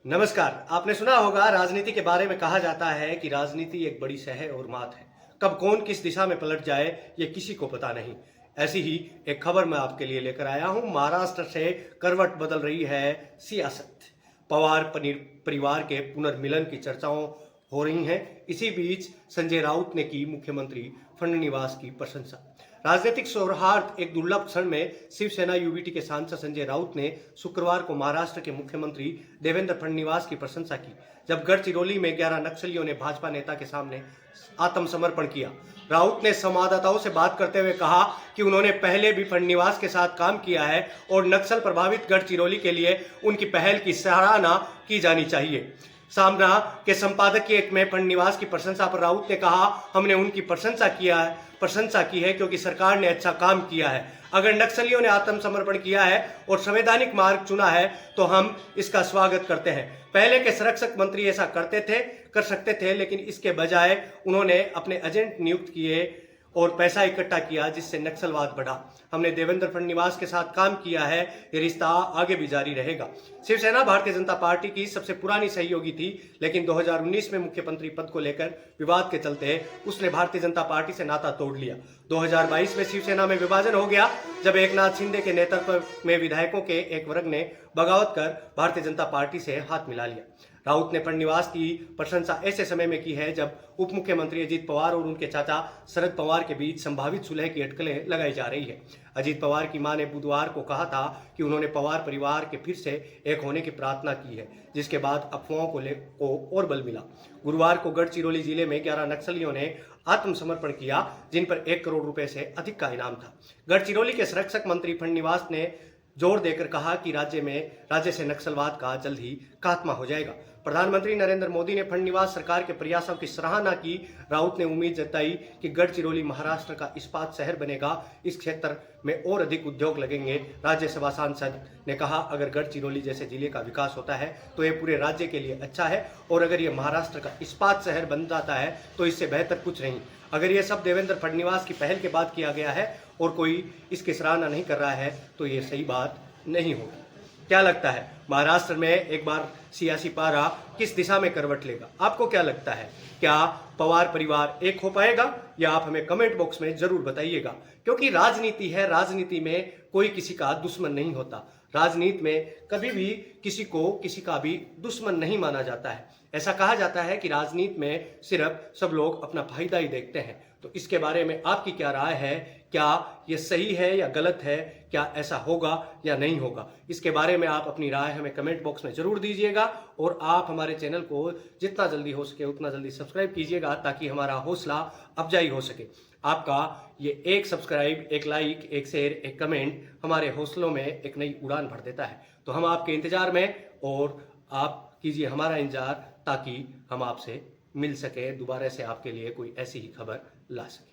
नमस्कार। आपने सुना होगा राजनीति के बारे में कहा जाता है कि राजनीति एक बड़ी शह और मात है। कब कौन किस दिशा में पलट जाए ये किसी को पता नहीं। ऐसी ही एक खबर मैं आपके लिए लेकर आया हूं। महाराष्ट्र से करवट बदल रही है सियासत। पवार परिवार के पुनर्मिलन की चर्चाओं हो रही हैं। इसी बीच संजय राउत ने की मुख्यमंत्री फडणवीस की प्रशंसा। राजनीतिक सौहार्द एक दुर्लभ क्षण में शिवसेना यूबीटी के सांसद संजय राउत ने शुक्रवार को महाराष्ट्र के मुख्यमंत्री देवेंद्र फडणवीस की प्रशंसा की, जब गढ़चिरौली में 11 नक्सलियों ने भाजपा नेता के सामने आत्मसमर्पण किया। राउत ने संवाददाताओं से बात करते हुए कहा कि उन्होंने पहले भी फडणवीस के साथ काम किया है और नक्सल प्रभावित गढ़चिरौली के लिए उनकी पहल की सराहना की जानी चाहिए। सामना के संपादकीय में फडणवीस की प्रशंसा पर राउत ने कहा, हमने उनकी प्रशंसा की है क्योंकि सरकार ने अच्छा काम किया है। अगर नक्सलियों ने आत्मसमर्पण किया है और संवैधानिक मार्ग चुना है तो हम इसका स्वागत करते हैं। पहले के संरक्षक मंत्री ऐसा कर सकते थे, लेकिन इसके बजाय उन्होंने अपने एजेंट नियुक्त किए और पैसा इकट्ठा किया, जिससे नक्सलवाद बढ़ा। हमने देवेंद्र फडणवीस के साथ काम किया है, ये रिश्ता आगे भी जारी रहेगा। शिवसेना भारतीय जनता पार्टी की सबसे पुरानी सहयोगी थी, लेकिन 2019 में मुख्यमंत्री पद को लेकर विवाद के चलते उसने भारतीय जनता पार्टी से नाता तोड़ लिया। 2022 में शिवसेना में विभाजन हो गया, जब एकनाथ शिंदे के नेतृत्व में विधायकों के एक वर्ग ने बगावत कर भारतीय जनता पार्टी से हाथ मिला लिया। राउत ने फडणवीस की प्रशंसा ऐसे समय में की है जब उप मुख्यमंत्री अजीत पवार और उनके चाचा शरद पवार के बीच संभावित सुलह की अटकलें लगाई जा रही है। अजीत पवार की मां ने बुधवार को कहा था कि उन्होंने पवार परिवार के फिर से एक होने की प्रार्थना की है, जिसके बाद अफवाहों को और बल मिला। गुरुवार को गढ़चिरौली जिले में 11 नक्सलियों ने आत्मसमर्पण किया, जिन पर 1 करोड़ रुपए से अधिक का इनाम था। गढ़चिरौली के संरक्षक मंत्री फडणवीस ने जोर देकर कहा कि राज्य से नक्सलवाद का जल्द ही खात्मा हो जाएगा। प्रधानमंत्री नरेंद्र मोदी ने फडणवीस सरकार के प्रयासों की सराहना की। राउत ने उम्मीद जताई कि गढ़चिरौली महाराष्ट्र का इस्पात शहर बनेगा, इस क्षेत्र में और अधिक उद्योग लगेंगे। राज्यसभा सांसद ने कहा, अगर गढ़चिरौली जैसे जिले का विकास होता है तो ये पूरे राज्य के लिए अच्छा है, और अगर ये महाराष्ट्र का इस्पात शहर बन जाता है तो इससे बेहतर कुछ नहीं। अगर ये सब देवेंद्र फडणवीस की पहल के बाद किया गया है और कोई इसकी सराहना नहीं कर रहा है तो ये सही बात नहीं होगी। क्या लगता है, महाराष्ट्र में एक बार सियासी पारा किस दिशा में करवट लेगा? आपको क्या लगता है? क्या पवार परिवार एक हो पाएगा? या आप हमें कमेंट बॉक्स में जरूर बताइएगा, क्योंकि राजनीति है, राजनीति में कोई किसी का दुश्मन नहीं होता। राजनीति में कभी भी किसी को किसी का भी दुश्मन नहीं माना जाता है। ऐसा कहा जाता है कि राजनीति में सिर्फ सब लोग अपना फायदा ही देखते हैं। तो इसके बारे में आपकी क्या राय है? क्या ये सही है या गलत है? क्या ऐसा होगा या नहीं होगा? इसके बारे में आप अपनी राय हमें कमेंट बॉक्स में जरूर दीजिएगा, और आप हमारे चैनल को जितना जल्दी हो सके उतना जल्दी सब्सक्राइब कीजिएगा, ताकि हमारा हौसला अफजाई हो सके। आपका ये एक सब्सक्राइब, एक लाइक, एक शेयर, एक कमेंट हमारे हौसलों में एक नई उड़ान भर देता है। तो हम आपके इंतजार में, और आप कीजिए हमारा इंतजार, ताकि हम आपसे मिल सके, दोबारा से आपके लिए कोई ऐसी ही खबर ला सके।